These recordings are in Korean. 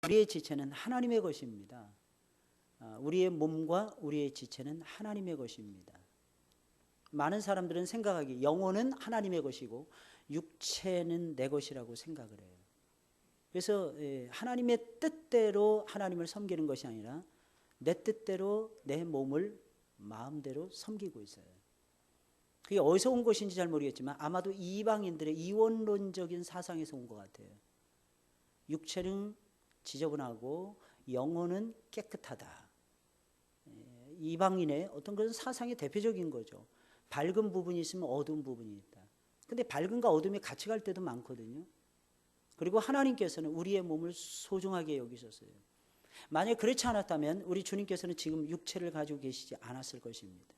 우리의 지체는 하나님의 것입니다. 우리의 몸과 우리의 지체는 하나님의 것입니다. 많은 사람들은 생각하기 영혼은 하나님의 것이고 육체는 내 것이라고 생각을 해요. 그래서 하나님의 뜻대로 하나님을 섬기는 것이 아니라 내 뜻대로 내 몸을 마음대로 섬기고 있어요. 그게 어디서 온 것인지 잘 모르겠지만 아마도 이방인들의 이원론적인 사상에서 온 것 같아요. 육체는 지저분하고 영혼은 깨끗하다. 이방인의 어떤 그런 사상의 대표적인 거죠. 밝은 부분이 있으면 어두운 부분이 있다. 근데 밝음과 어둠이 같이 갈 때도 많거든요. 그리고 하나님께서는 우리의 몸을 소중하게 여기셨어요. 만약 그렇지 않았다면 우리 주님께서는 지금 육체를 가지고 계시지 않았을 것입니다.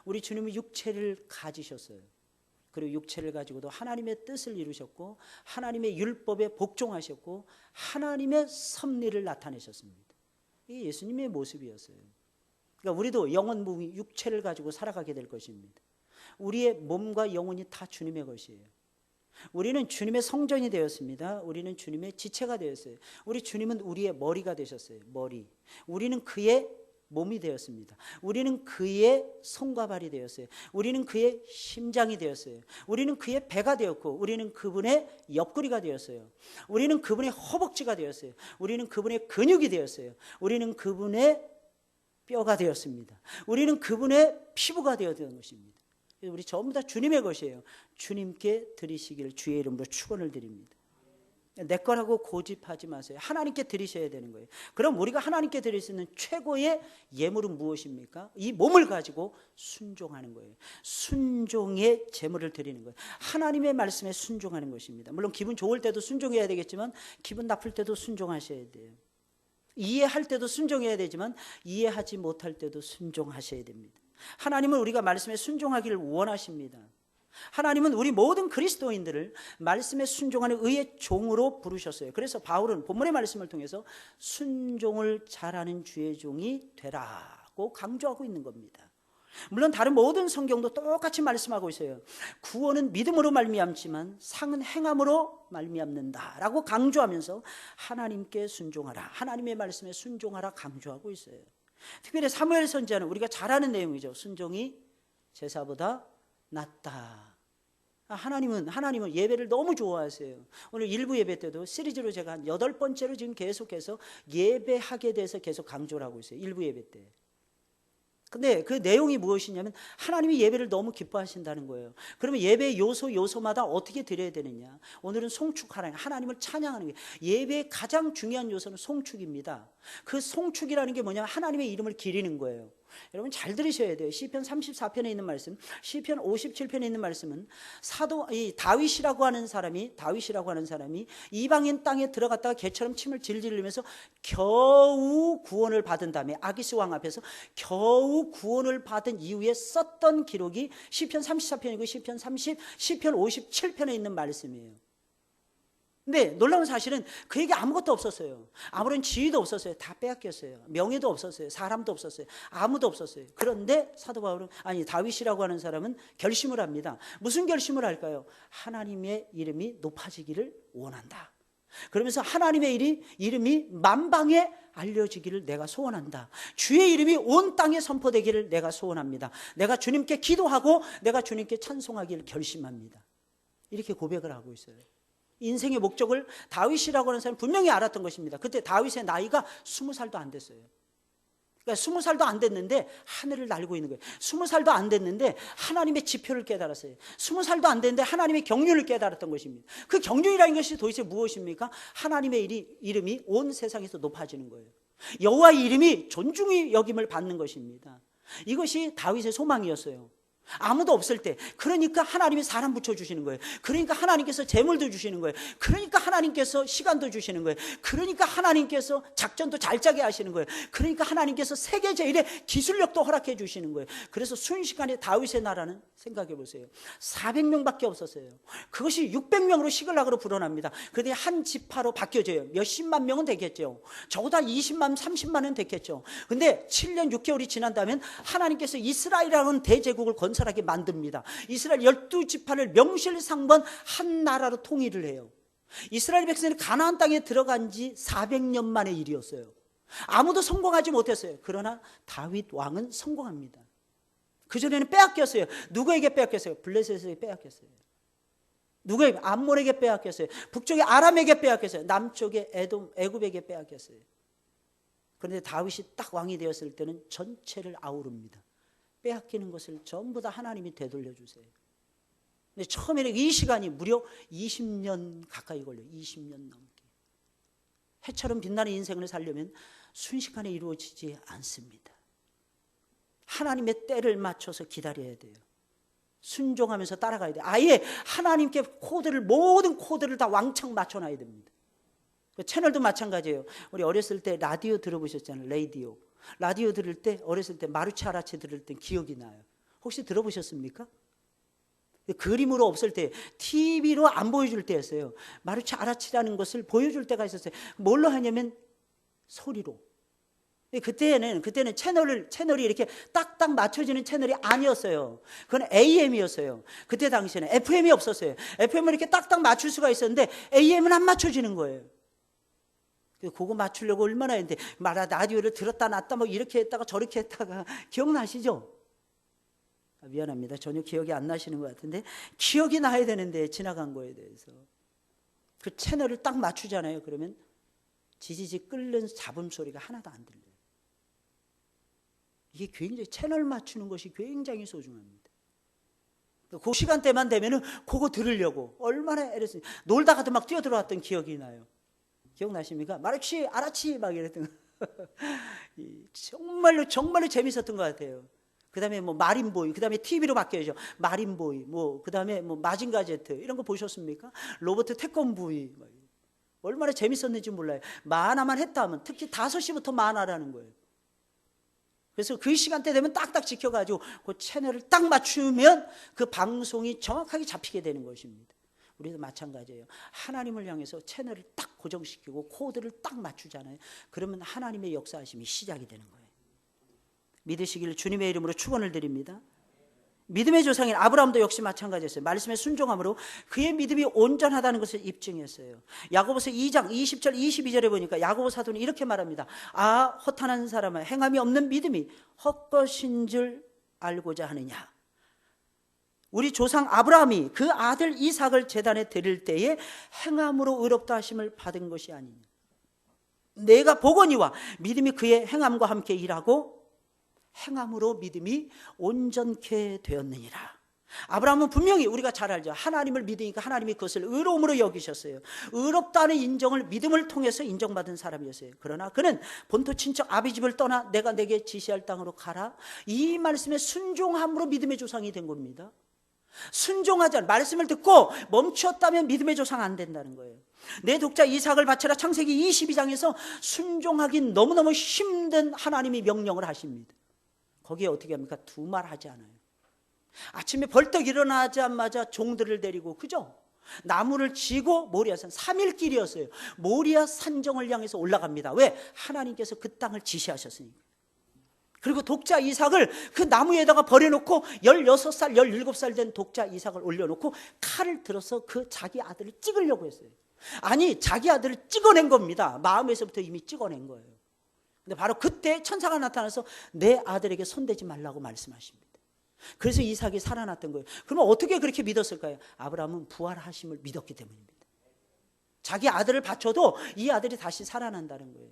우리 주님은 육체를 가지셨어요. 그리고 육체를 가지고도 하나님의 뜻을 이루셨고 하나님의 율법에 복종하셨고 하나님의 섭리를 나타내셨습니다. 이게 예수님의 모습이었어요. 그러니까 우리도 영혼, 몸, 육체를 가지고 살아가게 될 것입니다. 우리의 몸과 영혼이 다 주님의 것이에요. 우리는 주님의 성전이 되었습니다. 우리는 주님의 지체가 되었어요. 우리 주님은 우리의 머리가 되셨어요. 머리. 우리는 그의 몸이 되었습니다. 우리는 그의 손과 발이 되었어요. 우리는 그의 심장이 되었어요. 우리는 그의 배가 되었고 우리는 그분의 옆구리가 되었어요. 우리는 그분의 허벅지가 되었어요. 우리는 그분의 근육이 되었어요. 우리는 그분의 뼈가 되었습니다. 우리는 그분의 피부가 되었던 것입니다. 우리 전부 다 주님의 것이에요. 주님께 드리시기를 주의 이름으로 축원을 드립니다. 내 거라고 고집하지 마세요. 하나님께 드리셔야 되는 거예요. 그럼 우리가 하나님께 드릴 수 있는 최고의 예물은 무엇입니까? 이 몸을 가지고 순종하는 거예요. 순종의 제물을 드리는 거예요. 하나님의 말씀에 순종하는 것입니다. 물론 기분 좋을 때도 순종해야 되겠지만 기분 나쁠 때도 순종하셔야 돼요. 이해할 때도 순종해야 되지만 이해하지 못할 때도 순종하셔야 됩니다. 하나님은 우리가 말씀에 순종하기를 원하십니다. 하나님은 우리 모든 그리스도인들을 말씀에 순종하는 의의 종으로 부르셨어요. 그래서 바울은 본문의 말씀을 통해서 순종을 잘하는 주의 종이 되라고 강조하고 있는 겁니다. 물론 다른 모든 성경도 똑같이 말씀하고 있어요. 구원은 믿음으로 말미암지만 상은 행함으로 말미암는다라고 강조하면서 하나님께 순종하라, 하나님의 말씀에 순종하라 강조하고 있어요. 특별히 사무엘 선지자는 우리가 잘 아는 내용이죠. 순종이 제사보다 낫다. 하나님은 예배를 너무 좋아하세요. 오늘 일부 예배 때도 시리즈로 제가 한 8번째로 지금 계속해서 예배하게 돼서 계속 강조를 하고 있어요. 일부 예배 때. 근데 그 내용이 무엇이냐면 하나님이 예배를 너무 기뻐하신다는 거예요. 그러면 예배의 요소마다 어떻게 드려야 되느냐. 오늘은 송축하라는, 하나님을 찬양하는 게, 예배의 가장 중요한 요소는 송축입니다. 그 송축이라는 게 뭐냐면 하나님의 이름을 기리는 거예요. 여러분 잘 들으셔야 돼요. 시편 34편에 있는 말씀, 시편 57편에 있는 말씀은 다윗이라고 하는 사람이 이방인 땅에 들어갔다가 개처럼 침을 질질 흘리면서 겨우 구원을 받은 다음에 아기스 왕 앞에서 겨우 구원을 받은 이후에 썼던 기록이 시편 34편이고 시편 57편에 있는 말씀이에요. 근데 놀라운 사실은 그에게 아무것도 없었어요. 아무런 지위도 없었어요. 다 빼앗겼어요. 명예도 없었어요. 사람도 없었어요. 아무도 없었어요. 그런데 다윗이라고 하는 사람은 결심을 합니다. 무슨 결심을 할까요? 하나님의 이름이 높아지기를 원한다. 그러면서 하나님의 이름이 만방에 알려지기를 내가 소원한다. 주의 이름이 온 땅에 선포되기를 내가 소원합니다. 내가 주님께 기도하고 내가 주님께 찬송하기를 결심합니다. 이렇게 고백을 하고 있어요. 인생의 목적을 다윗이라고 하는 사람은 분명히 알았던 것입니다. 그때 다윗의 나이가 20살도 안 됐어요. 그러니까 20살도 안 됐는데 하늘을 날고 있는 거예요. 20살도 안 됐는데 하나님의 지표를 깨달았어요. 20살도 안 됐는데 하나님의 경륜을 깨달았던 것입니다. 그 경륜이라는 것이 도대체 무엇입니까? 하나님의 이름이 온 세상에서 높아지는 거예요. 여호와의 이름이 존중이 여김을 받는 것입니다. 이것이 다윗의 소망이었어요. 아무도 없을 때, 그러니까 하나님이 사람 붙여주시는 거예요. 그러니까 하나님께서 재물도 주시는 거예요. 그러니까 하나님께서 시간도 주시는 거예요. 그러니까 하나님께서 작전도 잘 짜게 하시는 거예요. 그러니까 하나님께서 세계 제일의 기술력도 허락해 주시는 거예요. 그래서 순식간에 다윗의 나라는 생각해 보세요. 400명밖에 없었어요. 그것이 600명으로 시글락으로 불어납니다. 그런데 한 지파로 바뀌어져요. 몇십만 명은 됐겠죠. 적어도 20만, 30만은 됐겠죠. 근데 7년 6개월이 지난다면 하나님께서 이스라엘이라는 대제국을 건설하게 만듭니다. 이스라엘 12지파를 명실상부한 한 나라로 통일을 해요. 이스라엘 백성이 가나안 땅에 들어간 지 400년 만의 일이었어요. 아무도 성공하지 못했어요. 그러나 다윗 왕은 성공합니다. 그전에는 빼앗겼어요. 누구에게 빼앗겼어요? 블레셋에게 빼앗겼어요. 누구에게? 암몬에게 빼앗겼어요. 북쪽에 아람에게 빼앗겼어요. 남쪽에 애굽에게 빼앗겼어요. 그런데 다윗이 딱 왕이 되었을 때는 전체를 아우릅니다. 빼앗기는 것을 전부 다 하나님이 되돌려 주세요. 근데 처음에는 이 시간이 무려 20년 가까이 걸려요. 20년 넘게. 해처럼 빛나는 인생을 살려면 순식간에 이루어지지 않습니다. 하나님의 때를 맞춰서 기다려야 돼요. 순종하면서 따라가야 돼요. 아예 하나님께 모든 코드를 다 왕창 맞춰놔야 됩니다. 채널도 마찬가지예요. 우리 어렸을 때 라디오 들어보셨잖아요. 라디오 들을 때 어렸을 때 마루치 아라치 들을 때 기억이 나요. 혹시 들어보셨습니까? 그림으로 없을 때 TV로 안 보여줄 때였어요. 마루치 아라치라는 것을 보여줄 때가 있었어요. 뭘로 하냐면 소리로. 그때는 채널이 이렇게 딱딱 맞춰지는 채널이 아니었어요. 그건 AM이었어요. 그때 당시에는 FM이 없었어요. FM을 이렇게 딱딱 맞출 수가 있었는데 AM은 안 맞춰지는 거예요. 그거 맞추려고 얼마나 했는데 라디오를 들었다 놨다 뭐 이렇게 했다가 저렇게 했다가 기억나시죠? 미안합니다. 전혀 기억이 안 나시는 것 같은데 기억이 나야 되는데 지나간 거에 대해서 그 채널을 딱 맞추잖아요. 그러면 지지직 끓는 잡음 소리가 하나도 안 들려요. 이게 굉장히 채널 맞추는 것이 굉장히 소중합니다. 그 시간대만 되면은 그거 들으려고 얼마나 애랬어요. 놀다가도 막 뛰어들어왔던 기억이 나요. 기억나십니까? 마루치 아라치 막 이랬던 정말로 재밌었던 것 같아요. 그 다음에 뭐 마린보이, 그 다음에 TV로 바뀌어야죠. 마린보이, 그 다음에 뭐 마징가 제트 이런 거 보셨습니까? 로버트 태권브이 얼마나 재밌었는지 몰라요. 만화만 했다 하면 특히 5시부터 만화라는 거예요. 그래서 그 시간대 되면 딱딱 지켜가지고 그 채널을 딱 맞추면 그 방송이 정확하게 잡히게 되는 것입니다. 우리도 마찬가지예요. 하나님을 향해서 채널을 딱 고정시키고 코드를 딱 맞추잖아요. 그러면 하나님의 역사하심이 시작이 되는 거예요. 믿으시기를 주님의 이름으로 축원을 드립니다. 믿음의 조상인 아브라함도 역시 마찬가지였어요. 말씀에 순종함으로 그의 믿음이 온전하다는 것을 입증했어요. 야고보서 2장 20절 22절에 보니까 야고보 사도는 이렇게 말합니다. 허탄한 사람아, 행함이 없는 믿음이 헛것인 줄 알고자 하느냐. 우리 조상 아브라함이 그 아들 이삭을 제단에 드릴 때에 행함으로 의롭다 하심을 받은 것이 아니냐. 내가 보거니와 믿음이 그의 행함과 함께 일하고 행함으로 믿음이 온전케 되었느니라. 아브라함은 분명히 우리가 잘 알죠. 하나님을 믿으니까 하나님이 그것을 의로움으로 여기셨어요. 의롭다는 인정을 믿음을 통해서 인정받은 사람이었어요. 그러나 그는 본토 친척 아비집을 떠나 내가 내게 지시할 땅으로 가라. 이 말씀에 순종함으로 믿음의 조상이 된 겁니다. 순종하지 않은 말씀을 듣고 멈추었다면 믿음의 조상 안 된다는 거예요. 내 독자 이삭을 바쳐라. 창세기 22장에서 순종하기 너무너무 힘든 하나님이 명령을 하십니다. 거기에 어떻게 합니까? 두 말 하지 않아요. 아침에 벌떡 일어나자마자 종들을 데리고, 그죠? 나무를 지고 모리아산 3일 길이었어요. 모리아 산정을 향해서 올라갑니다. 왜? 하나님께서 그 땅을 지시하셨으니까. 그리고 독자 이삭을 그 나무에다가 버려놓고 16살, 17살 된 독자 이삭을 올려놓고 칼을 들어서 그 자기 아들을 찍으려고 했어요. 아니, 자기 아들을 찍어낸 겁니다. 마음에서부터 이미 찍어낸 거예요. 근데 바로 그때 천사가 나타나서 내 아들에게 손대지 말라고 말씀하십니다. 그래서 이삭이 살아났던 거예요. 그러면 어떻게 그렇게 믿었을까요? 아브라함은 부활하심을 믿었기 때문입니다. 자기 아들을 바쳐도 이 아들이 다시 살아난다는 거예요.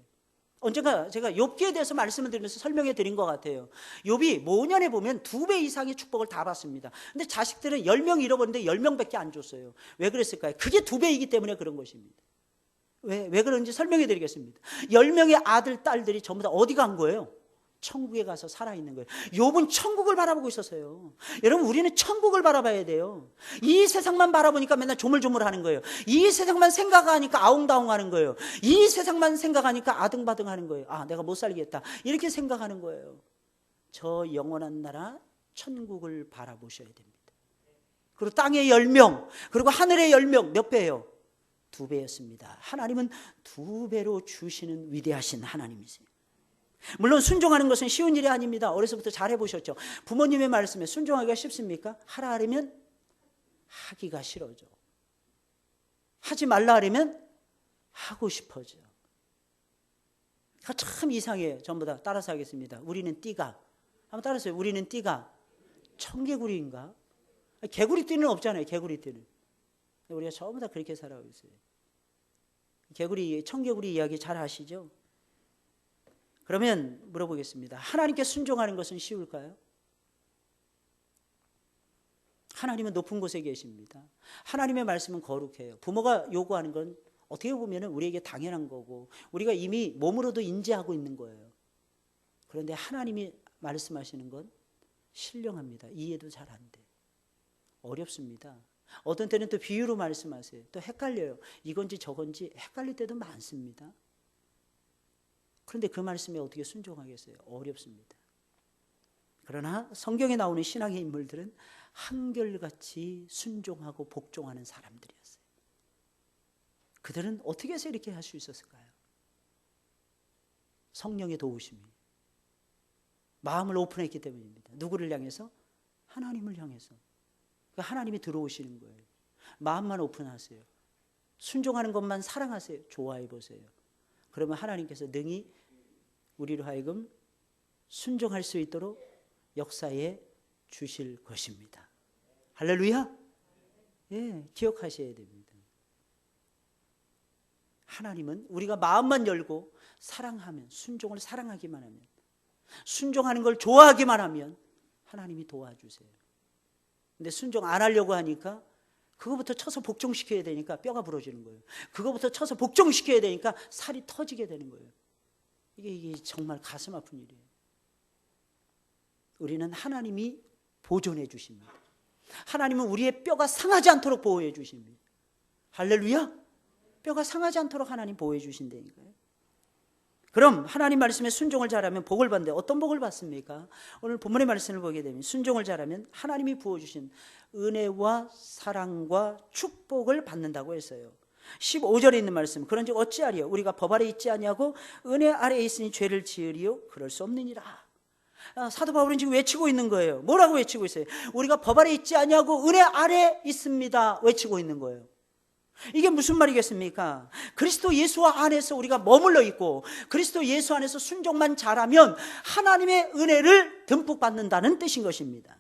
언젠가 제가 욥기에 대해서 말씀을 드리면서 설명해 드린 것 같아요. 욥이 5년에 보면 2배 이상의 축복을 다 받습니다. 근데 자식들은 10명 잃어버렸는데 10명밖에 안 줬어요. 왜 그랬을까요? 그게 2배이기 때문에 그런 것입니다. 왜 그런지 설명해 드리겠습니다. 10명의 아들, 딸들이 전부 다 어디 간 거예요? 천국에 가서 살아있는 거예요. 욥은 천국을 바라보고 있었어요. 여러분, 우리는 천국을 바라봐야 돼요. 이 세상만 바라보니까 맨날 조물조물하는 거예요. 이 세상만 생각하니까 아웅다웅하는 거예요. 이 세상만 생각하니까 아등바등하는 거예요. 내가 못 살겠다 이렇게 생각하는 거예요. 저 영원한 나라 천국을 바라보셔야 됩니다. 그리고 땅의 10명, 그리고 하늘의 10명 몇 배예요? 2배였습니다. 하나님은 2배로 주시는 위대하신 하나님이세요. 물론 순종하는 것은 쉬운 일이 아닙니다. 어려서부터 잘 해보셨죠. 부모님의 말씀에 순종하기가 쉽습니까? 하라 하려면 하기가 싫어져. 하지 말라 하려면 하고 싶어져. 참 이상해요. 전부 다 따라서 하겠습니다. 우리는 띠가, 한번 따라서요. 우리는 띠가 청개구리인가? 개구리띠는 없잖아요. 개구리띠는. 우리가 전부 다 그렇게 살아가고 있어요. 청개구리 이야기 잘 아시죠? 그러면 물어보겠습니다. 하나님께 순종하는 것은 쉬울까요? 하나님은 높은 곳에 계십니다. 하나님의 말씀은 거룩해요. 부모가 요구하는 건 어떻게 보면 우리에게 당연한 거고 우리가 이미 몸으로도 인지하고 있는 거예요. 그런데 하나님이 말씀하시는 건 신령합니다. 이해도 잘 안 돼. 어렵습니다. 어떤 때는 또 비유로 말씀하세요. 또 헷갈려요. 이건지 저건지 헷갈릴 때도 많습니다. 그런데 그 말씀에 어떻게 순종하겠어요? 어렵습니다. 그러나 성경에 나오는 신앙의 인물들은 한결같이 순종하고 복종하는 사람들이었어요. 그들은 어떻게 해서 이렇게 할 수 있었을까요? 성령의 도우심이, 마음을 오픈했기 때문입니다. 누구를 향해서? 하나님을 향해서. 하나님이 들어오시는 거예요. 마음만 오픈하세요. 순종하는 것만 사랑하세요. 좋아해 보세요. 그러면 하나님께서 능히 우리로 하여금 순종할 수 있도록 역사해 주실 것입니다. 할렐루야. 예, 기억하셔야 됩니다. 하나님은 우리가 마음만 열고 사랑하면, 순종을 사랑하기만 하면, 순종하는 걸 좋아하기만 하면 하나님이 도와주세요. 근데 순종 안 하려고 하니까 그거부터 쳐서 복종시켜야 되니까 뼈가 부러지는 거예요. 그거부터 쳐서 복종시켜야 되니까 살이 터지게 되는 거예요. 이게 정말 가슴 아픈 일이에요. 우리는 하나님이 보존해 주십니다. 하나님은 우리의 뼈가 상하지 않도록 보호해 주십니다. 할렐루야. 뼈가 상하지 않도록 하나님 보호해 주신다니까요. 그럼 하나님 말씀에 순종을 잘하면 복을 받는데 어떤 복을 받습니까? 오늘 본문의 말씀을 보게 되면 순종을 잘하면 하나님이 부어주신 은혜와 사랑과 축복을 받는다고 했어요. 15절에 있는 말씀, 그런즉 어찌하리요? 우리가 법 아래 있지 아니하고 은혜 아래에 있으니 죄를 지으리요? 그럴 수 없느니라. 사도 바울은 지금 외치고 있는 거예요. 뭐라고 외치고 있어요? 우리가 법 아래 있지 아니하고 은혜 아래 있습니다 외치고 있는 거예요. 이게 무슨 말이겠습니까? 그리스도 예수 안에서 우리가 머물러 있고 그리스도 예수 안에서 순종만 잘하면 하나님의 은혜를 듬뿍 받는다는 뜻인 것입니다.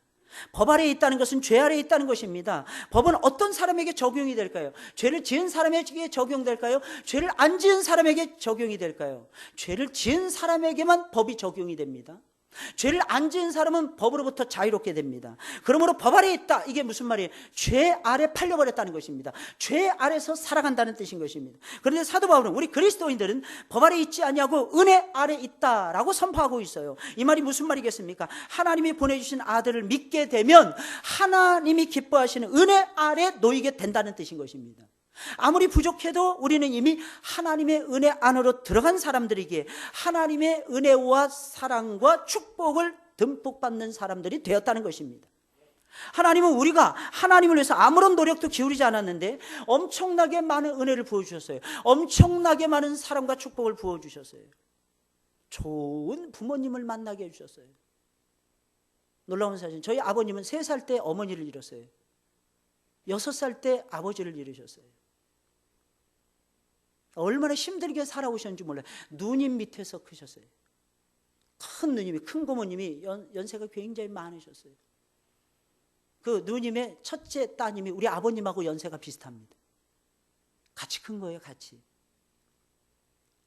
법 아래에 있다는 것은 죄 아래에 있다는 것입니다. 법은 어떤 사람에게 적용이 될까요? 죄를 지은 사람에게 적용될까요? 죄를 안 지은 사람에게 적용이 될까요? 죄를 지은 사람에게만 법이 적용이 됩니다. 죄를 안 지은 사람은 법으로부터 자유롭게 됩니다. 그러므로 법 아래에 있다, 이게 무슨 말이에요? 죄 아래 팔려버렸다는 것입니다. 죄 아래서 살아간다는 뜻인 것입니다. 그런데 사도 바울은 우리 그리스도인들은 법 아래에 있지 아니하고 은혜 아래에 있다라고 선포하고 있어요. 이 말이 무슨 말이겠습니까? 하나님이 보내주신 아들을 믿게 되면 하나님이 기뻐하시는 은혜 아래 놓이게 된다는 뜻인 것입니다. 아무리 부족해도 우리는 이미 하나님의 은혜 안으로 들어간 사람들이기에 하나님의 은혜와 사랑과 축복을 듬뿍 받는 사람들이 되었다는 것입니다. 하나님은 우리가 하나님을 위해서 아무런 노력도 기울이지 않았는데 엄청나게 많은 은혜를 부어주셨어요. 엄청나게 많은 사랑과 축복을 부어주셨어요. 좋은 부모님을 만나게 해주셨어요. 놀라운 사실, 저희 아버님은 3살 때 어머니를 잃었어요. 6살 때 아버지를 잃으셨어요. 얼마나 힘들게 살아오셨는지 몰라요. 누님 밑에서 크셨어요. 큰 누님이, 큰 고모님이 연세가 굉장히 많으셨어요. 그 누님의 첫째 따님이 우리 아버님하고 연세가 비슷합니다. 같이 큰 거예요, 같이.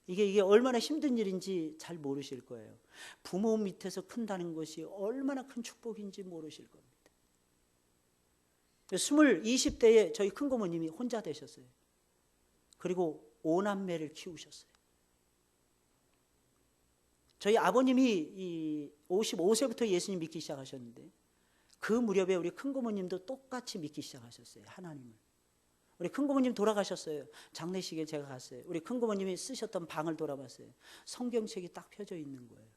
이게 얼마나 힘든 일인지 잘 모르실 거예요. 부모 밑에서 큰다는 것이 얼마나 큰 축복인지 모르실 겁니다. 20대에 저희 큰 고모님이 혼자 되셨어요. 그리고 5남매를 키우셨어요. 저희 아버님이 55세부터 예수님 믿기 시작하셨는데 그 무렵에 우리 큰 고모님도 똑같이 믿기 시작하셨어요. 하나님을. 우리 큰 고모님 돌아가셨어요. 장례식에 제가 갔어요. 우리 큰 고모님이 쓰셨던 방을 돌아봤어요. 성경책이 딱 펴져 있는 거예요.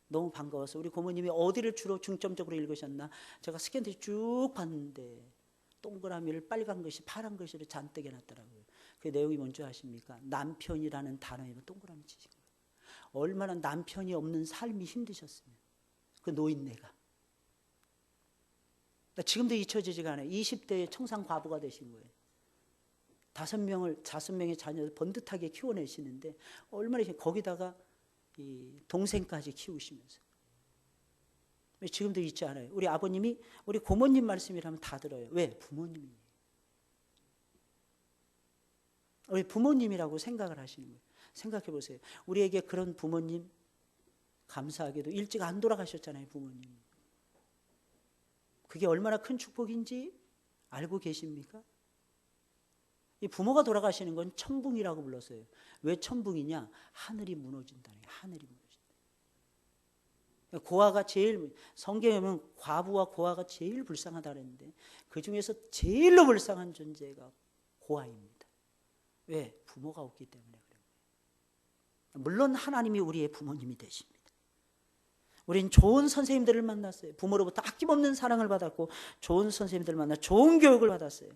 너무 반가워서 우리 고모님이 어디를 주로 중점적으로 읽으셨나 제가 스캔들이 쭉 봤는데 동그라미를 빨간 글씨 파란 글씨로 잔뜩 해놨더라고요. 그 내용이 뭔지 아십니까? 남편이라는 단어에 동그라미 치신 거예요. 얼마나 남편이 없는 삶이 힘드셨으면 그 노인네가. 지금도 잊혀지지가 않아요. 20대에 청산 과부가 되신 거예요. 다섯 명의 자녀를 번듯하게 키워내시는데 얼마나 거기다가 이 동생까지 키우시면서 지금도 있지 않아요. 우리 아버님이 우리 고모님 말씀이라면 다 들어요. 왜? 부모님이. 우리 부모님이라고 생각을 하시는 거예요. 생각해 보세요. 우리에게 그런 부모님 감사하게도 일찍 안 돌아가셨잖아요. 부모님. 그게 얼마나 큰 축복인지 알고 계십니까? 이 부모가 돌아가시는 건 천붕이라고 불렀어요. 왜 천붕이냐? 하늘이 무너진다는 거예요. 하늘이 무너진다. 고아가 제일, 성경에 보면 과부와 고아가 제일 불쌍하다 그랬는데 그 중에서 제일로 불쌍한 존재가 고아입니다. 왜? 부모가 없기 때문에 그런 거예요. 물론 하나님이 우리의 부모님이 되십니다. 우린 좋은 선생님들을 만났어요. 부모로부터 아낌없는 사랑을 받았고 좋은 선생님들을 만나 좋은 교육을 받았어요.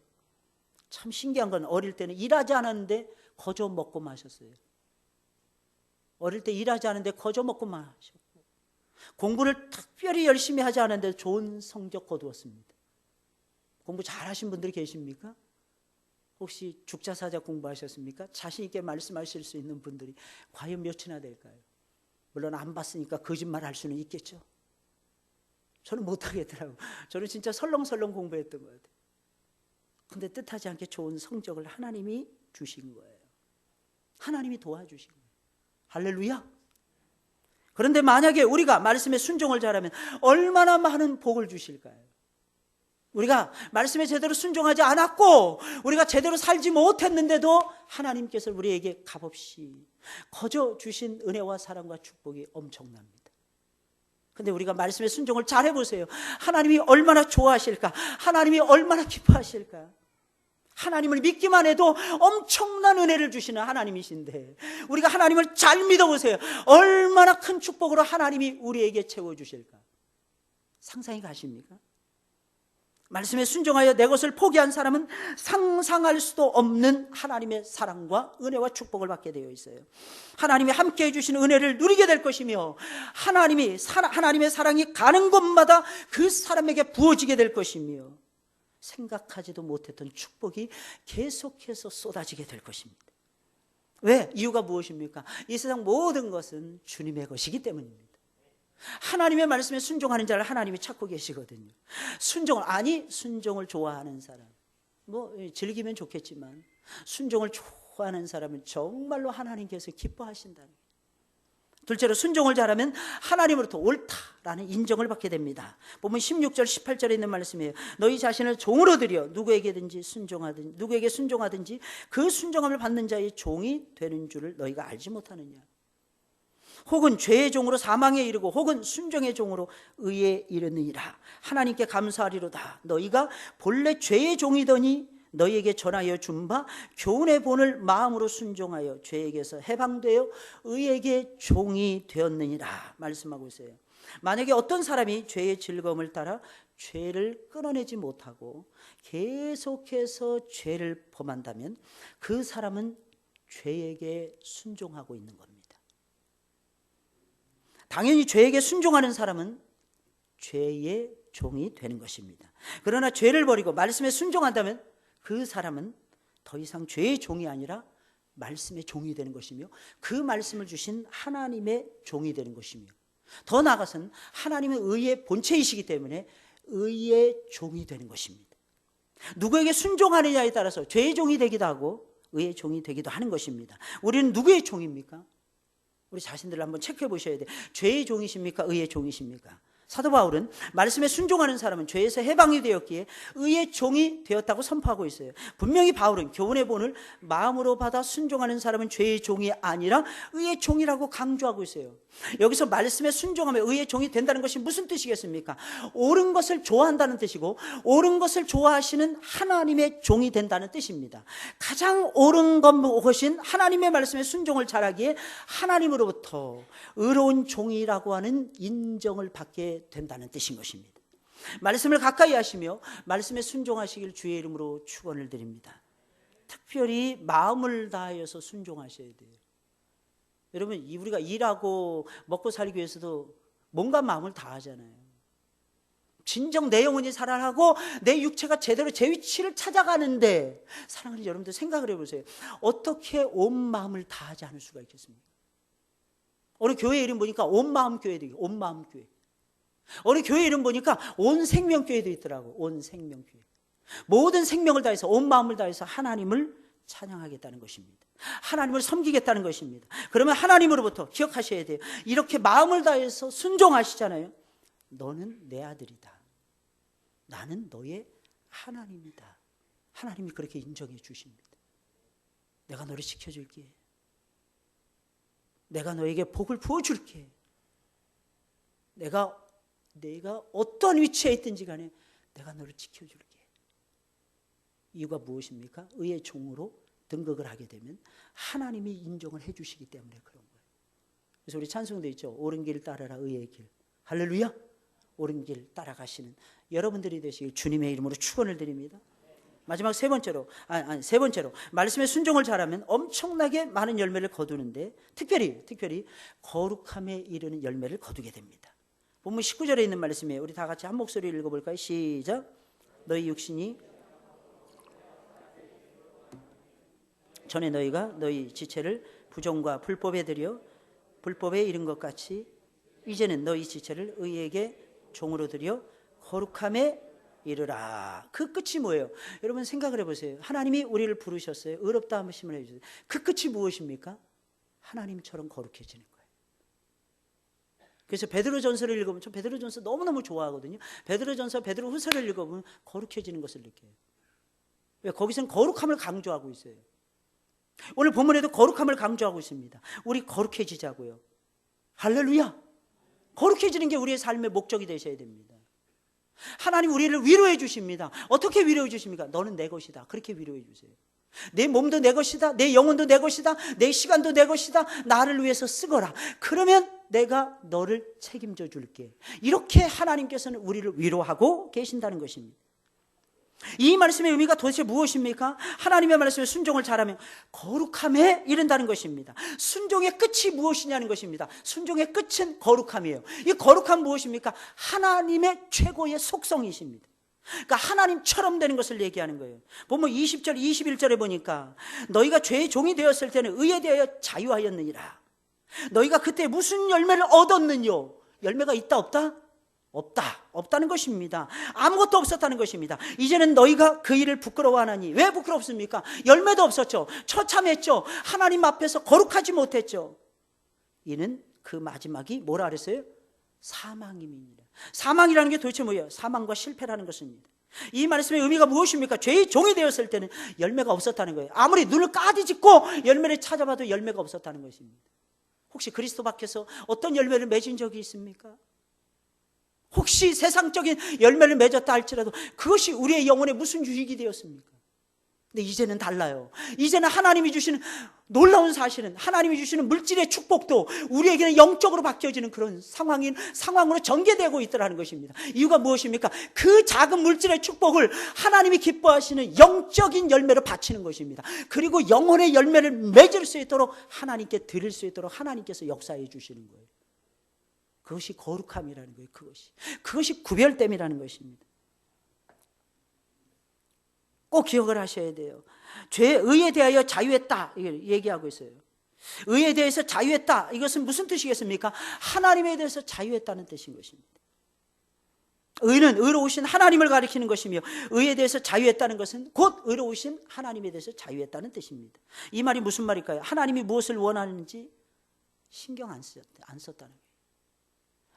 참 신기한 건 어릴 때는 일하지 않았는데 거저 먹고 마셨어요. 어릴 때 일하지 않았는데 거저 먹고 마셨고 공부를 특별히 열심히 하지 않았는데 좋은 성적 거두었습니다. 공부 잘하신 분들이 계십니까? 혹시 죽자사자 공부하셨습니까? 자신 있게 말씀하실 수 있는 분들이 과연 몇이나 될까요? 물론 안 봤으니까 거짓말 할 수는 있겠죠. 저는 못하겠더라고요. 저는 진짜 설렁설렁 공부했던 것 같아요. 근데 뜻하지 않게 좋은 성적을 하나님이 주신 거예요. 하나님이 도와주신 거예요. 할렐루야. 그런데 만약에 우리가 말씀에 순종을 잘하면 얼마나 많은 복을 주실까요? 우리가 말씀에 제대로 순종하지 않았고 우리가 제대로 살지 못했는데도 하나님께서 우리에게 값없이 거저 주신 은혜와 사랑과 축복이 엄청납니다. 근데 우리가 말씀에 순종을 잘 해보세요. 하나님이 얼마나 좋아하실까? 하나님이 얼마나 기뻐하실까? 하나님을 믿기만 해도 엄청난 은혜를 주시는 하나님이신데 우리가 하나님을 잘 믿어보세요. 얼마나 큰 축복으로 하나님이 우리에게 채워주실까? 상상이 가십니까? 말씀에 순종하여 내 것을 포기한 사람은 상상할 수도 없는 하나님의 사랑과 은혜와 축복을 받게 되어 있어요. 하나님이 함께해 주시는 은혜를 누리게 될 것이며 하나님의 사랑이 가는 곳마다 그 사람에게 부어지게 될 것이며 생각하지도 못했던 축복이 계속해서 쏟아지게 될 것입니다. 왜? 이유가 무엇입니까? 이 세상 모든 것은 주님의 것이기 때문입니다. 하나님의 말씀에 순종하는 자를 하나님이 찾고 계시거든요. 순종을 좋아하는 사람, 즐기면 좋겠지만 순종을 좋아하는 사람은 정말로 하나님께서 기뻐하신다는 거예요. 둘째로 순종을 잘하면 하나님으로부터 옳다라는 인정을 받게 됩니다. 보면 16절 18절에 있는 말씀이에요. 너희 자신을 종으로 들여 누구에게 순종하든지 그 순종함을 받는 자의 종이 되는 줄을 너희가 알지 못하느냐. 혹은 죄의 종으로 사망에 이르고 혹은 순종의 종으로 의에 이르느니라. 하나님께 감사하리로다. 너희가 본래 죄의 종이더니 너희에게 전하여 준 바 교훈의 본을 마음으로 순종하여 죄에게서 해방되어 의에게 종이 되었느니라 말씀하고 있어요. 만약에 어떤 사람이 죄의 즐거움을 따라 죄를 끊어내지 못하고 계속해서 죄를 범한다면 그 사람은 죄에게 순종하고 있는 겁니다. 당연히 죄에게 순종하는 사람은 죄의 종이 되는 것입니다. 그러나 죄를 버리고 말씀에 순종한다면 그 사람은 더 이상 죄의 종이 아니라 말씀의 종이 되는 것이며 그 말씀을 주신 하나님의 종이 되는 것이며 더 나아가서는 하나님의 의의 본체이시기 때문에 의의 종이 되는 것입니다. 누구에게 순종하느냐에 따라서 죄의 종이 되기도 하고 의의 종이 되기도 하는 것입니다. 우리는 누구의 종입니까? 우리 자신들을 한번 체크해 보셔야 돼요. 죄의 종이십니까? 의의 종이십니까? 사도 바울은 말씀에 순종하는 사람은 죄에서 해방이 되었기에 의의 종이 되었다고 선포하고 있어요. 분명히 바울은 교훈의 본을 마음으로 받아 순종하는 사람은 죄의 종이 아니라 의의 종이라고 강조하고 있어요. 여기서 말씀에 순종하며 의의 종이 된다는 것이 무슨 뜻이겠습니까? 옳은 것을 좋아한다는 뜻이고 옳은 것을 좋아하시는 하나님의 종이 된다는 뜻입니다. 가장 옳은 것인 하나님의 말씀에 순종을 잘하기에 하나님으로부터 의로운 종이라고 하는 인정을 받게 된다는 뜻인 것입니다. 말씀을 가까이 하시며 말씀에 순종하시길 주의 이름으로 축원을 드립니다. 특별히 마음을 다하여서 순종하셔야 돼요. 여러분, 우리가 일하고 먹고 살기 위해서도 뭔가 마음을 다하잖아요. 진정 내 영혼이 살아나고 내 육체가 제대로 제 위치를 찾아가는데, 사랑하는 여러분들 생각을 해보세요. 어떻게 온 마음을 다하지 않을 수가 있겠습니까? 어느 교회 이름 보니까 온 마음 교회도 있고, 온 마음 교회. 어느 교회 이름 보니까 온 생명 교회도 있더라고. 온 생명 교회. 모든 생명을 다해서, 온 마음을 다해서 하나님을 찬양하겠다는 것입니다. 하나님을 섬기겠다는 것입니다. 그러면 하나님으로부터 기억하셔야 돼요. 이렇게 마음을 다해서 순종하시잖아요. 너는 내 아들이다. 나는 너의 하나님이다. 하나님이 그렇게 인정해 주십니다. 내가 너를 지켜줄게. 내가 너에게 복을 부어줄게. 내가 어떤 위치에 있든지 간에 내가 너를 지켜줄게. 이유가 무엇입니까? 의의 종으로 등극을 하게 되면 하나님이 인정을 해 주시기 때문에 그런 거예요. 그래서 우리 찬송도 있죠. 옳은 길 따라라 의의 길. 할렐루야. 옳은 길 따라가시는 여러분들이 되시길 주님의 이름으로 축원을 드립니다. 마지막 세 번째로 말씀에 순종을 잘하면 엄청나게 많은 열매를 거두는데, 특별히 거룩함에 이르는 열매를 거두게 됩니다. 본문 19절에 있는 말씀이에요. 우리 다 같이 한 목소리로 읽어볼까요? 시작. 너희 육신이 전에 너희가 너희 지체를 부정과 불법에 들여 불법에 이른 것 같이 이제는 너희 지체를 의에게 종으로 들여 거룩함에 이르라. 그 끝이 뭐예요? 여러분 생각을 해보세요. 하나님이 우리를 부르셨어요. 의롭다 하심을 해주세요. 그 끝이 무엇입니까? 하나님처럼 거룩해지는 거예요. 그래서 베드로전서를 읽어보면, 저 베드로전서 너무너무 좋아하거든요. 베드로전서, 베드로후서를 읽어보면 거룩해지는 것을 느껴요. 왜? 거기서는 거룩함을 강조하고 있어요. 오늘 본문에도 거룩함을 강조하고 있습니다. 우리 거룩해지자고요. 할렐루야. 거룩해지는 게 우리의 삶의 목적이 되셔야 됩니다. 하나님 우리를 위로해 주십니다. 어떻게 위로해 주십니까? 너는 내 것이다. 그렇게 위로해 주세요. 내 몸도 내 것이다. 내 영혼도 내 것이다. 내 시간도 내 것이다. 나를 위해서 쓰거라. 그러면 내가 너를 책임져 줄게. 이렇게 하나님께서는 우리를 위로하고 계신다는 것입니다. 이 말씀의 의미가 도대체 무엇입니까? 하나님의 말씀에 순종을 잘하면 거룩함에 이른다는 것입니다. 순종의 끝이 무엇이냐는 것입니다. 순종의 끝은 거룩함이에요. 이 거룩함 무엇입니까? 하나님의 최고의 속성이십니다. 그러니까 하나님처럼 되는 것을 얘기하는 거예요. 보면 20절, 21절에 보니까 너희가 죄의 종이 되었을 때는 의에 대하여 자유하였느니라. 너희가 그때 무슨 열매를 얻었느뇨? 열매가 있다 없다? 없다는 것입니다. 아무것도 없었다는 것입니다. 이제는 너희가 그 일을 부끄러워하나니. 왜 부끄럽습니까? 열매도 없었죠. 처참했죠. 하나님 앞에서 거룩하지 못했죠. 이는 그 마지막이 뭐라 그랬어요? 사망임이니라. 사망이라는 게 도대체 뭐예요? 사망과 실패라는 것입니다. 이 말씀의 의미가 무엇입니까? 죄의 종이 되었을 때는 열매가 없었다는 거예요. 아무리 눈을 까디짓고 열매를 찾아봐도 열매가 없었다는 것입니다. 혹시 그리스도 밖에서 어떤 열매를 맺은 적이 있습니까? 혹시 세상적인 열매를 맺었다 할지라도 그것이 우리의 영혼에 무슨 유익이 되었습니까? 근데 이제는 달라요. 이제는 하나님이 주시는 놀라운 사실은, 하나님이 주시는 물질의 축복도 우리에게는 영적으로 바뀌어지는 그런 상황으로 전개되고 있더라는 것입니다. 이유가 무엇입니까? 그 작은 물질의 축복을 하나님이 기뻐하시는 영적인 열매로 바치는 것입니다. 그리고 영혼의 열매를 맺을 수 있도록 하나님께 드릴 수 있도록 하나님께서 역사해 주시는 거예요. 그것이 거룩함이라는 거예요. 그것이 구별됨이라는 것입니다. 꼭 기억을 하셔야 돼요. 의에 대하여 자유했다 얘기하고 있어요. 의에 대해서 자유했다, 이것은 무슨 뜻이겠습니까? 하나님에 대해서 자유했다는 뜻인 것입니다. 의는 의로우신 하나님을 가리키는 것이며, 의에 대해서 자유했다는 것은 곧 의로우신 하나님에 대해서 자유했다는 뜻입니다. 이 말이 무슨 말일까요? 하나님이 무엇을 원하는지 신경 안 썼다는 거예요.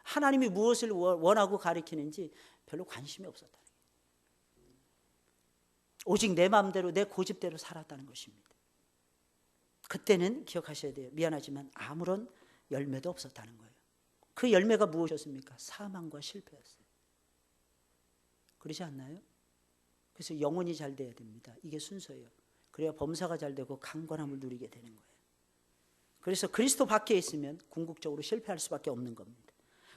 하나님이 무엇을 원하고 가리키는지 별로 관심이 없었다는 거예요. 오직 내 마음대로, 내 고집대로 살았다는 것입니다. 그때는 기억하셔야 돼요. 미안하지만 아무런 열매도 없었다는 거예요. 그 열매가 무엇이었습니까? 사망과 실패였어요. 그러지 않나요? 그래서 영혼이 잘 돼야 됩니다. 이게 순서예요. 그래야 범사가 잘 되고 강건함을 누리게 되는 거예요. 그래서 그리스도 밖에 있으면 궁극적으로 실패할 수밖에 없는 겁니다.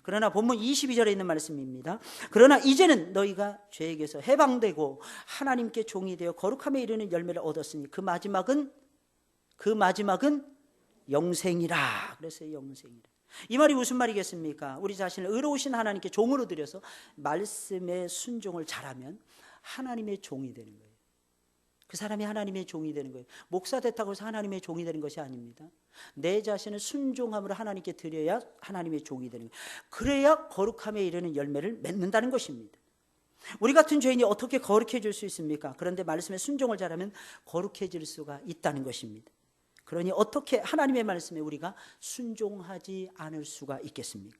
그러나 본문 22절에 있는 말씀입니다. 그러나 이제는 너희가 죄에게서 해방되고 하나님께 종이 되어 거룩함에 이르는 열매를 얻었으니 그 마지막은 영생이라. 그래서 영생이라. 이 말이 무슨 말이겠습니까? 우리 자신을 의로우신 하나님께 종으로 들여서 말씀의 순종을 잘하면 하나님의 종이 되는 거예요. 그 사람이 하나님의 종이 되는 거예요. 목사 됐다고 해서 하나님의 종이 되는 것이 아닙니다. 내 자신을 순종함으로 하나님께 드려야 하나님의 종이 되는 거예요. 그래야 거룩함에 이르는 열매를 맺는다는 것입니다. 우리 같은 죄인이 어떻게 거룩해질 수 있습니까? 그런데 말씀에 순종을 잘하면 거룩해질 수가 있다는 것입니다. 그러니 어떻게 하나님의 말씀에 우리가 순종하지 않을 수가 있겠습니까?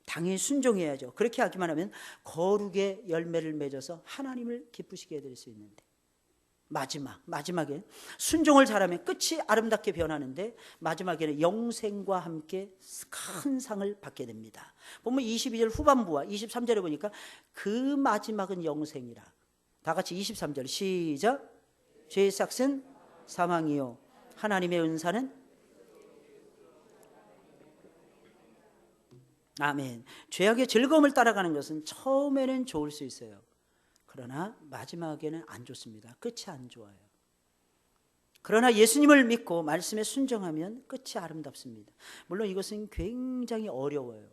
당연히 순종해야죠. 그렇게 하기만 하면 거룩의 열매를 맺어서 하나님을 기쁘시게 해드릴 수 있는데, 마지막에 순종을 잘하면 끝이 아름답게 변하는데 마지막에는 영생과 함께 큰 상을 받게 됩니다. 보면 22절 후반부와 23절에 보니까 그 마지막은 영생이라. 다 같이 23절 시작. 죄의 삭은 사망이요 하나님의 은사는 아멘. 죄악의 즐거움을 따라가는 것은 처음에는 좋을 수 있어요. 그러나 마지막에는 안 좋습니다. 끝이 안 좋아요. 그러나 예수님을 믿고 말씀에 순종하면 끝이 아름답습니다. 물론 이것은 굉장히 어려워요.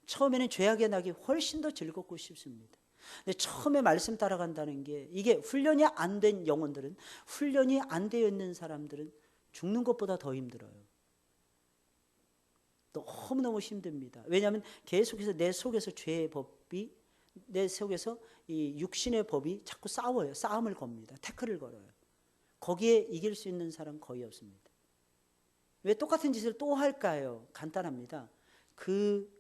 처음에는 죄악의 낙이 훨씬 더 즐겁고 쉽습니다. 근데 처음에 말씀 따라간다는 게, 이게 훈련이 안 된 영혼들은, 훈련이 안 되어 있는 사람들은 죽는 것보다 더 힘들어요. 너무너무 힘듭니다. 왜냐하면 계속해서 내 속에서 죄의 법이, 내 속에서 이 육신의 법이 자꾸 싸워요. 싸움을 겁니다. 태클을 걸어요. 거기에 이길 수 있는 사람 거의 없습니다. 왜 똑같은 짓을 또 할까요? 간단합니다. 그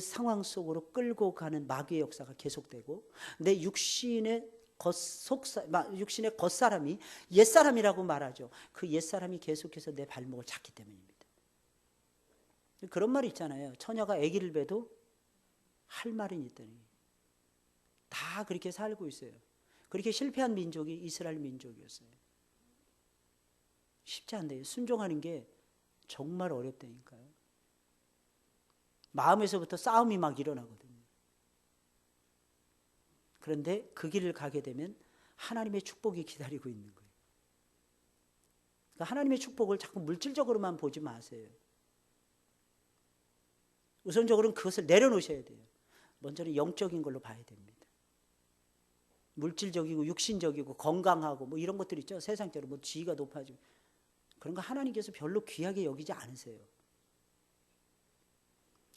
상황 속으로 끌고 가는 마귀의 역사가 계속되고, 내 육신의 겉사람이 옛사람이라고 말하죠. 그 옛사람이 계속해서 내 발목을 잡기 때문입니다. 그런 말이 있잖아요. 처녀가 아기를 배도 할 말은 있다니. 다 그렇게 살고 있어요. 그렇게 실패한 민족이 이스라엘 민족이었어요. 쉽지 않대요. 순종하는 게 정말 어렵다니까요. 마음에서부터 싸움이 막 일어나거든요. 그런데 그 길을 가게 되면 하나님의 축복이 기다리고 있는 거예요. 그러니까 하나님의 축복을 자꾸 물질적으로만 보지 마세요. 우선적으로는 그것을 내려놓으셔야 돼요. 먼저는 영적인 걸로 봐야 됩니다. 물질적이고 육신적이고 건강하고 뭐 이런 것들 있죠. 세상적으로 뭐 지위가 높아지고 그런 거 하나님께서 별로 귀하게 여기지 않으세요.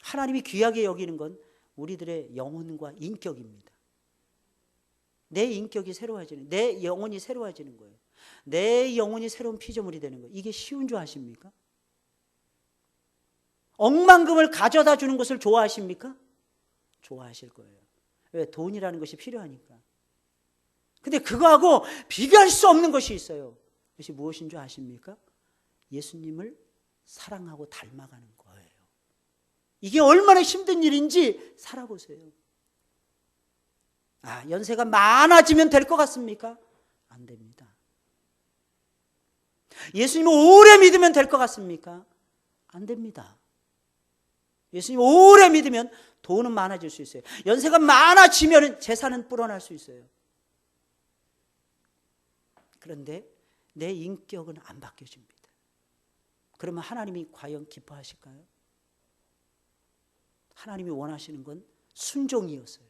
하나님이 귀하게 여기는 건 우리들의 영혼과 인격입니다. 내 인격이 새로워지는, 내 영혼이 새로워지는 거예요. 내 영혼이 새로운 피조물이 되는 거예요. 이게 쉬운 줄 아십니까? 억만금을 가져다 주는 것을 좋아하십니까? 좋아하실 거예요. 왜? 돈이라는 것이 필요하니까. 근데 그거하고 비교할 수 없는 것이 있어요. 그것이 무엇인 줄 아십니까? 예수님을 사랑하고 닮아가는 거예요. 이게 얼마나 힘든 일인지 살아보세요. 연세가 많아지면 될 것 같습니까? 안 됩니다. 예수님을 오래 믿으면 될 것 같습니까? 안 됩니다. 예수님 오래 믿으면 돈은 많아질 수 있어요. 연세가 많아지면 재산은 불어날 수 있어요. 그런데 내 인격은 안 바뀌어집니다. 그러면 하나님이 과연 기뻐하실까요? 하나님이 원하시는 건 순종이었어요.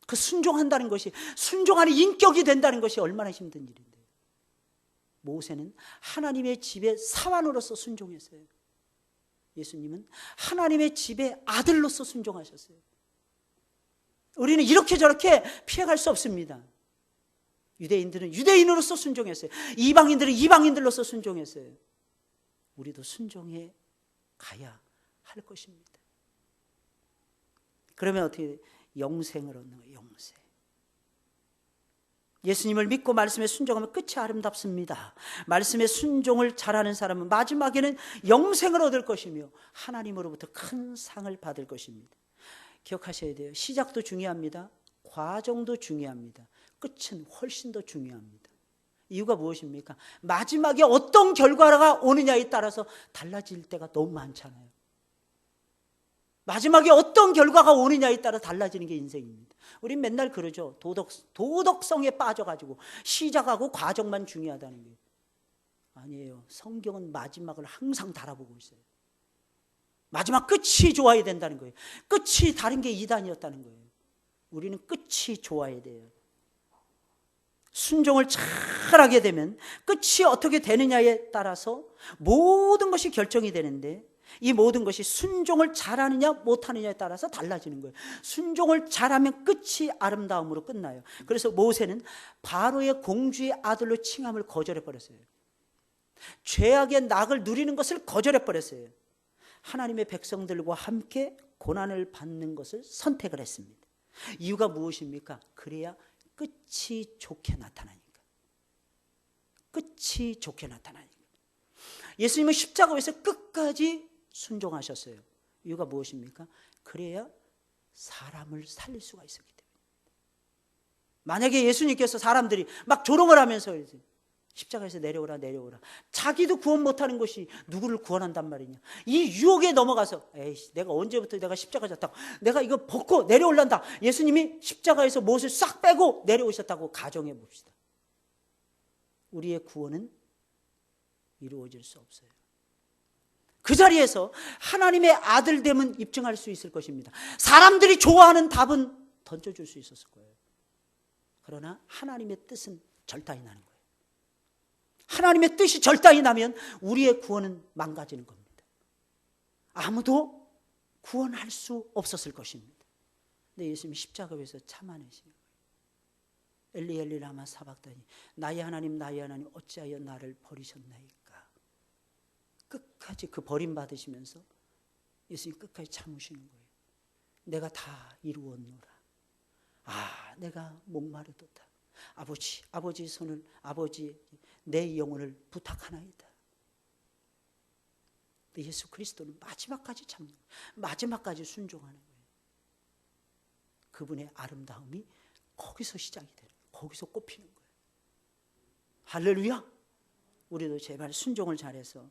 그 순종한다는 것이, 순종하는 인격이 된다는 것이 얼마나 힘든 일인데요. 모세는 하나님의 집의 사환으로서 순종했어요. 예수님은 하나님의 집의 아들로서 순종하셨어요. 우리는 이렇게 저렇게 피해갈 수 없습니다. 유대인들은 유대인으로서 순종했어요. 이방인들은 이방인들로서 순종했어요. 우리도 순종해 가야 할 것입니다. 그러면 어떻게 영생을 얻는 거예요? 영생. 예수님을 믿고 말씀에 순종하면 끝이 아름답습니다. 말씀에 순종을 잘하는 사람은 마지막에는 영생을 얻을 것이며 하나님으로부터 큰 상을 받을 것입니다. 기억하셔야 돼요. 시작도 중요합니다. 과정도 중요합니다. 끝은 훨씬 더 중요합니다. 이유가 무엇입니까? 마지막에 어떤 결과가 오느냐에 따라서 달라질 때가 너무 많잖아요. 마지막에 어떤 결과가 오느냐에 따라 달라지는 게 인생입니다. 우린 맨날 그러죠. 도덕성에 빠져가지고 시작하고 과정만 중요하다는 게. 아니에요. 성경은 마지막을 항상 달아보고 있어요. 마지막 끝이 좋아야 된다는 거예요. 끝이 다른 게 이단이었다는 거예요. 우리는 끝이 좋아야 돼요. 순종을 잘하게 되면 끝이 어떻게 되느냐에 따라서 모든 것이 결정이 되는데, 이 모든 것이 순종을 잘하느냐 못하느냐에 따라서 달라지는 거예요. 순종을 잘하면 끝이 아름다움으로 끝나요. 그래서 모세는 바로의 공주의 아들로 칭함을 거절해버렸어요. 죄악의 낙을 누리는 것을 거절해버렸어요. 하나님의 백성들과 함께 고난을 받는 것을 선택을 했습니다. 이유가 무엇입니까? 그래야 끝이 좋게 나타나니까. 끝이 좋게 나타나니까. 예수님은 십자가에서 끝까지 순종하셨어요. 이유가 무엇입니까? 그래야 사람을 살릴 수가 있었기 때문에. 만약에 예수님께서 사람들이 막 조롱을 하면서 십자가에서 내려오라 내려오라, 자기도 구원 못하는 것이 누구를 구원한단 말이냐, 이 유혹에 넘어가서 에이씨, 내가 언제부터 내가 십자가 졌다고, 내가 이거 벗고 내려올란다. 예수님이 십자가에서 못을 싹 빼고 내려오셨다고 가정해 봅시다. 우리의 구원은 이루어질 수 없어요. 그 자리에서 하나님의 아들됨은 입증할 수 있을 것입니다. 사람들이 좋아하는 답은 던져줄 수 있었을 거예요. 그러나 하나님의 뜻은 절단이 나는 거예요. 하나님의 뜻이 절단이 나면 우리의 구원은 망가지는 겁니다. 아무도 구원할 수 없었을 것입니다. 근데 예수님이 십자가에서 참아내신 거예요. 엘리 엘리 라마 사박다니, 나의 하나님 나의 하나님 어찌하여 나를 버리셨나이까. 끝까지 그 버림받으시면서 예수님 끝까지 참으시는 거예요. 내가 다 이루었노라. 아, 내가 목마르도다. 아버지 손을, 아버지 내 영혼을 부탁하나이다. 예수 그리스도는 마지막까지 참는 거예요. 마지막까지 순종하는 거예요. 그분의 아름다움이 거기서 시작이 돼요. 거기서 꼽히는 거예요. 할렐루야. 우리도 제발 순종을 잘해서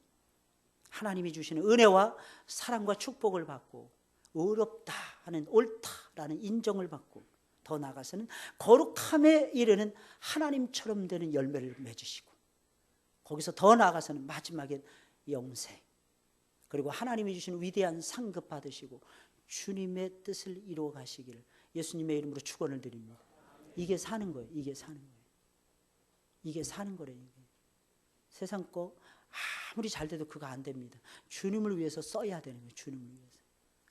하나님이 주시는 은혜와 사랑과 축복을 받고, 의롭다 하는, 옳다라는 인정을 받고, 더 나아가서는 거룩함에 이르는 하나님처럼 되는 열매를 맺으시고, 거기서 더 나아가서는 마지막엔 영생, 그리고 하나님이 주시는 위대한 상급 받으시고 주님의 뜻을 이루어 가시기를 예수님의 이름으로 축원을 드립니다. 이게 사는 거예요. 이게 사는 거예요. 이게 사는 거래요. 이게. 세상 거 아무리 잘 돼도 그거 안 됩니다. 주님을 위해서 써야 되는 거예요. 주님을 위해서.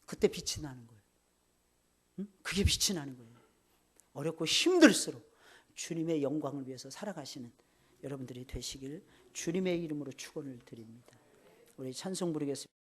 그때 빛이 나는 거예요. 응? 그게 빛이 나는 거예요. 어렵고 힘들수록 주님의 영광을 위해서 살아가시는 여러분들이 되시길 주님의 이름으로 축원을 드립니다. 우리 찬송 부르겠습니다.